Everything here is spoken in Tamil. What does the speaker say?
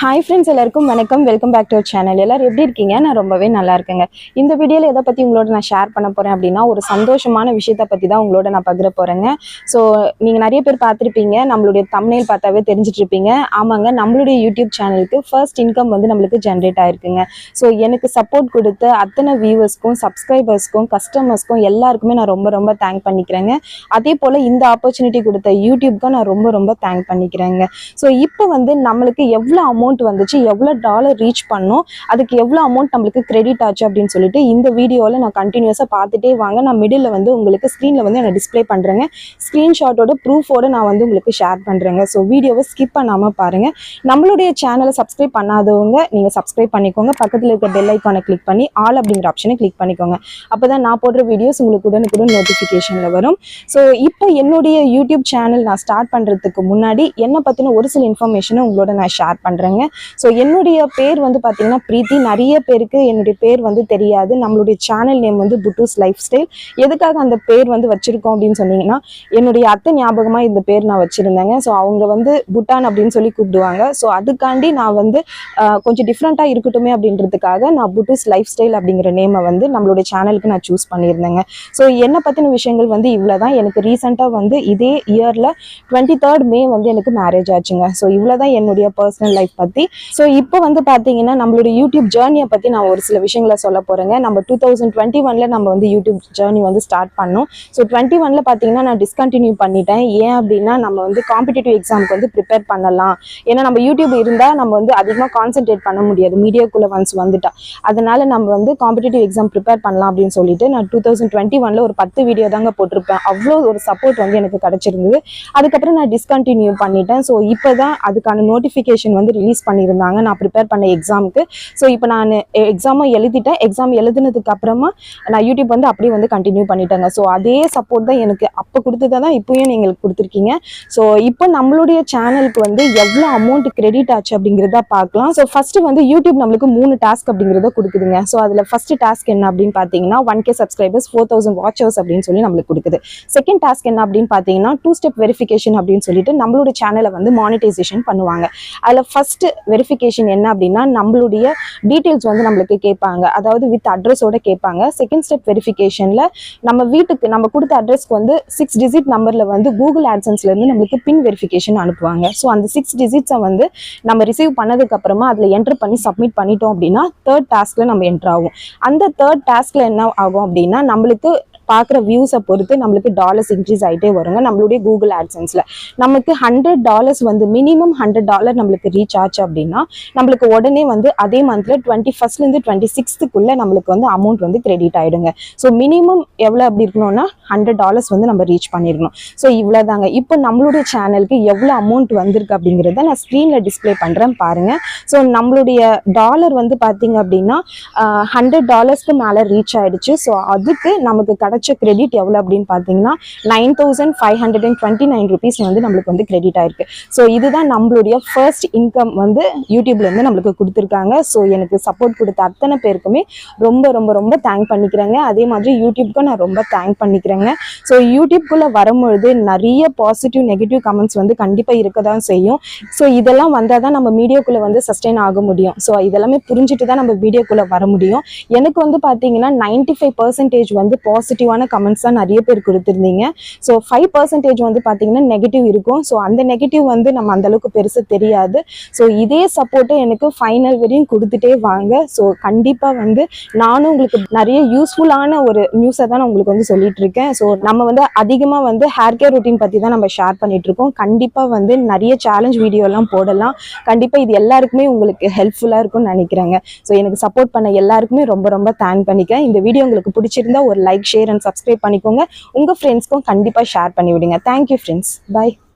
Hi friends, எல்லாருக்கும் வணக்கம். Welcome back to our channel. எல்லாரும் எப்படி இருக்கீங்க? நான் ரொம்பவே நல்லா இருக்கேங்க. இந்த வீடியோல எதை பத்தி உங்களோட நான் ஷேர் பண்ண போறேன் அப்படின்னா, ஒரு சந்தோஷமான விஷயத்தை பத்தி தான் உங்களோட நான் பகிர போறேங்க. ஸோ நீங்க நிறைய பேர் பார்த்துருப்பீங்க, நம்மளுடைய தம்ப்நெயில் பார்த்தாவே தெரிஞ்சிட்டு இருப்பீங்க. ஆமாங்க, நம்மளுடைய யூடியூப் சேனலுக்கு ஃபர்ஸ்ட் இன்கம் வந்து நம்மளுக்கு ஜென்ரேட் ஆயிருக்குங்க. ஸோ எனக்கு சப்போர்ட் கொடுத்த அத்தனை வியூவர்ஸ்க்கும், சப்ஸ்கிரைபர்ஸ்க்கும், கஸ்டமர்ஸ்க்கும் எல்லாருக்குமே நான் ரொம்ப ரொம்ப தேங்க் பண்ணிக்கிறேங்க. அதே போல இந்த ஆப்பர்ச்சுனிட்டி கொடுத்த யூடியூப்க்கு நான் ரொம்ப ரொம்ப தேங்க் பண்ணிக்கிறேங்க. ஸோ இப்போ வந்து நம்மளுக்கு எவ்வளோ அமௌண்ட் வந்துச்சு, எவ்வளோ டாலர் ரீச் பண்ணோம், அதுக்கு எவ்வளோ அமௌண்ட் நம்மளுக்கு கிரெடிட் ஆச்சு அப்படின்னு சொல்லிட்டு இந்த வீடியோவில் நான் கண்டினியூஸாக பார்த்துட்டே வாங்க. நான் மிடில் வந்து உங்களுக்கு ஸ்க்ரீனில் வந்து நான் டிஸ்பிளே பண்ணுறேங்க. ஸ்க்ரீன்ஷாட்டோட ப்ரூஃபோட நான் வந்து உங்களுக்கு ஷேர் பண்ணுறேங்க. ஸோ வீடியோவை ஸ்கிப் பண்ணாமல் பாருங்கள். நம்மளுடைய சேனலை சப்ஸ்கிரைப் பண்ணாதவங்க நீங்கள் சப்ஸ்கிரைப் பண்ணிக்கோங்க. பக்கத்தில் இருக்க பெல் ஐக்கானை கிளிக் பண்ணி ஆல் அப்படிங்கிற ஆப்ஷனை கிளிக் பண்ணிக்கோங்க. அப்போ தான் நான் போடுற வீடியோஸ் உங்களுக்கு உடனுக்குடன் நோட்டிஃபிகேஷனில் வரும். ஸோ இப்போ என்னுடைய யூடியூப் சேனல் நான் ஸ்டார்ட் பண்ணுறதுக்கு முன்னாடி என்னை பற்றின ஒரு சில இன்ஃபர்மேஷனை உங்களோட நான் ஷேர் பண்ணுறேங்க. ஸோ என்னுடைய பேர் வந்து பார்த்தீங்கன்னா பிரீத்தி. நிறைய பேருக்கு என்னுடைய பேர் வந்து தெரியாது. நம்மளுடைய சேனல் நேம் வந்து புட்டூஸ் லைஃப் ஸ்டைல். எதுக்காக அந்த பேர் வந்து வச்சுருக்கோம் அப்படின்னு சொன்னீங்கன்னா, என்னுடைய அத்தை ஞாபகமாக இந்த பேர் நான் வச்சுருந்தேங்க. ஸோ அவங்க வந்து புட்டான் அப்படின்னு சொல்லி கூப்பிடுவாங்க. ஸோ அதுக்காண்டி நான் வந்து கொஞ்சம் டிஃப்ரெண்ட்டாக இருக்கட்டுமே அப்படின்றதுக்காக நான் புட்டூஸ் லைஃப் ஸ்டைல் அப்படிங்கிற நேமை வந்து நம்மளுடைய சேனலுக்கு நான் சூஸ் பண்ணியிருந்தேங்க. ஸோ என்னை பற்றின விஷயங்கள் வந்து இவ்வளோ தான். எனக்கு ரீசெண்டாக வந்து இதே இயரில் 23rd May வந்து எனக்கு மேரேஜ் ஆச்சுங்க. ஸோ இவ்வளோ தான் என்னுடைய பர்சனல் லைஃப் பற்றி. ஸோ இப்போ வந்து பார்த்தீங்கன்னா நம்மளுடைய யூடியூப் ஜேர்னியை பற்றி நான் ஒரு சில விஷயங்களை சொல்ல போகிறேங்க. நம்ம 2021 நம்ம வந்து யூடியூப் ஜேர்னி வந்து ஸ்டார்ட் பண்ணோம். ஸோ 21 பார்த்தீங்கன்னா நான் டிஸ்கண்டினியூ பண்ணிட்டேன். ஏன் அப்படின்னா நம்ம வந்து காம்படிட்டிவ் எக்ஸாமுக்கு வந்து ப்ரிப்பேர் பண்ணலாம். ஏன்னா நம்ம யூடியூப் இருந்தால் நம்ம வந்து அதிகமாக கான்சென்ட்ரேட் பண்ண முடியாது, மீடியாக்குள்ளே ஒன்ஸ் வந்துட்டா. அதனால நம்ம வந்து காம்படிட்டிவ் எக்ஸாம் ப்ரிப்பேர் பண்ணலாம் அப்படின்னு சொல்லிட்டு நான் 2021 ஒரு 10 வீடியோ தாங்க போட்டிருப்பேன். அவ்வளோ ஒரு சப்போர்ட் வந்து எனக்கு கிடைச்சிருந்தது. அதுக்கப்புறம் நான் டிஸ்கண்டினியூ பண்ணிட்டேன். ஸோ இப்போ தான் அதுக்கான நோட்டிஃபிகேஷன் வந்து ரிலீஸ் பண்ணியிருந்தாங்க நான் ப்ரிப்பேர் பண்ண எக்ஸாமுக்கு. ஸோ இப்போ நான் எக்ஸாமும் எழுதிட்டேன். எக்ஸாம் எழுதுனதுக்கு அப்புறமா நான் யூடியூப் வந்து அப்படியே வந்து கண்டினியூ பண்ணிட்டேங்க. ஸோ அதே சப்போர்ட் தான் எனக்கு அப்போ கொடுத்ததை தான் இப்போயும் நீங்கள் கொடுத்துருக்கீங்க. ஸோ இப்போ நம்மளுடைய சேனலுக்கு வந்து எவ்வளோ அமௌண்ட் கிரெடிட் ஆச்சு அப்படிங்கிறத பார்க்கலாம். ஸோ ஃபஸ்ட்டு வந்து யூடியூப் நம்மளுக்கு 3 டாஸ்க் அப்படிங்கிறத கொடுக்குதுங்க. ஸோ அதில் ஃபஸ்ட்டு டாஸ்க் என்ன அப்படின்னு பார்த்தீங்கன்னா 1K சப்ஸ்கிரைபர்ஸ் 4000 வாட்சர்ஸ் அப்படின்னு சொல்லி நம்மளுக்கு கொடுக்குது. செகண்ட் டாஸ்க் என்ன அப்படின்னு பார்த்தீங்கன்னா 2 ஸ்டெப் வெரிஃபிகேஷன் அப்படின்னு சொல்லிட்டு நம்மளோட சேனலை வந்து மானிட்டைசேஷன் பண்ணுவாங்க. அதில் ஃபர்ஸ்ட் வெரிஃபிகேஷன் என்ன அப்படின்னா நம்மளுடைய டீட்டெயில்ஸ் வந்து நம்மளுக்கு கேட்பாங்க, அதாவது வித் அட்ரஸோட கேட்பாங்க. செகண்ட் ஸ்டெப் வெரிஃபிகேஷனில் நம்ம வீட்டுக்கு நம்ம கொடுத்த அட்ரஸ்க்கு வந்து 6 டிஜிட் நம்பரில் வந்து கூகுள் ஆட்சன்ஸ்லேருந்து நம்மளுக்கு பின் வெரிஃபிகேஷன் அனுப்புவாங்க. ஸோ அந்த 6 டிஜிட்ஸை வந்து நம்ம ரிசீவ் பண்ணதுக்கு அப்புறமா அதில் என்டர் பண்ணி சப்மிட் பண்ணிட்டோம் அப்படின்னா தேர்ட் டாஸ்க்ல நம்ம என்டர் ஆகும். அந்த தேர்ட் டாஸ்க்ல என்ன ஆகும் அப்படின்னா நம்மளுக்கு பார்க்குற வியூஸை பொறுத்து நம்மளுக்கு டாலர்ஸ் இன்க்ரீஸ் ஆகிட்டே வருங்க. நம்மளுடைய கூகுள் ஆட்சன்ஸில் நமக்கு $100 வந்து மினிமம் $100 நம்மளுக்கு ரீச் ஆச்சு அப்படின்னா நம்மளுக்கு உடனே வந்து அதே மந்த்ல 21st 26th நம்மளுக்கு வந்து அமௌண்ட் வந்து கிரெடிட் ஆயிடுங்க. ஸோ மினிமம் எவ்வளோ அப்படி இருக்கணும்னா $100 வந்து நம்ம ரீச் பண்ணிருக்கணும். ஸோ இவ்வளோதாங்க. இப்போ நம்மளுடைய சேனலுக்கு எவ்வளோ அமௌண்ட் வந்திருக்கு அப்படிங்கிறத நான் ஸ்க்ரீனில் டிஸ்பிளே பண்ணுறேன் பாருங்க. ஸோ நம்மளுடைய டாலர் வந்து பார்த்தீங்க அப்படின்னா $100 மேலே ரீச் ஆயிடுச்சு. ஸோ அதுக்கு நமக்கு கிடைச்ச கிரெடிட் எவ்வளோ அப்படின்னு பார்த்தீங்கன்னா 9529 rupees வந்து நம்மளுக்கு வந்து கிரெடிட் ஆயிருக்கு. ஸோ இதுதான் நம்மளுடைய ஃபர்ஸ்ட் இன்கம் வந்து யூடியூப்ல இருந்து நம்மளுக்கு கொடுத்துருக்காங்க. ஸோ எனக்கு சப்போர்ட் கொடுத்த அத்தனை பேருக்குமே ரொம்ப ரொம்ப ரொம்ப தேங்க் பண்ணிக்கிறேங்க. அதே மாதிரி யூடியூப்க்கு நான் ரொம்ப தேங்க் பண்ணிக்கிறேங்க. ஸோ யூடியூப்குள்ளே வரும்பொழுது நிறைய பாசிட்டிவ் நெகட்டிவ் கமெண்ட்ஸ் வந்து கண்டிப்பாக இருக்க தான் செய்யும். ஸோ இதெல்லாம் வந்தால் தான் நம்ம மீடியாக்குள்ளே வந்து சஸ்டெயின் ஆக முடியும். ஸோ இதெல்லாமே புரிஞ்சுட்டு தான் நம்ம மீடியாக்குள்ளே வர முடியும். எனக்கு வந்து பார்த்தீங்கன்னா 95% வந்து பாசிட்டிவான கமெண்ட்ஸ் தான் நிறைய பேர் கொடுத்துருந்தீங்க. ஸோ 5% வந்து பார்த்தீங்கன்னா நெகட்டிவ் இருக்கும். ஸோ அந்த நெகட்டிவ் வந்து நம்ம அந்த அளவுக்கு பெருசு தெரியாது. ஸோ இதே சப்போர்ட்டை எனக்கு ஃபைனல் வரையும் கொடுத்துட்டே வாங்க. ஸோ கண்டிப்பாக வந்து நானும் உங்களுக்கு நிறைய யூஸ்ஃபுல்லான ஒரு நியூஸை தான் நான் உங்களுக்கு வந்து சொல்லிட்டு இருக்கேன். ஸோ நம்ம வந்து அதிகமாக வந்து ஹேர் கேர் ரொட்டீன் பற்றி தான் நம்ம ஷேர் பண்ணிட்டு இருக்கோம். கண்டிப்பாக வந்து நிறைய சேலஞ்ச் வீடியோலாம் போடலாம். கண்டிப்பாக இது எல்லாருக்குமே உங்களுக்கு ஹெல்ப்ஃபுல்லாக இருக்கும்னு நினைக்கிறேங்க. ஸோ எனக்கு சப்போர்ட் பண்ண எல்லாருக்குமே ரொம்ப ரொம்ப தேங்க் பண்ணிக்கிறேன். இந்த வீடியோ உங்களுக்கு பிடிச்சிருந்தா ஒரு லைக், ஷேர் அண்ட் சப்ஸ்கிரைப் பண்ணிக்கோங்க. உங்கள் ஃப்ரெண்ட்ஸ்க்கும் கண்டிப்பாக ஷேர் பண்ணி விடுங்க. Thank you friends. பை.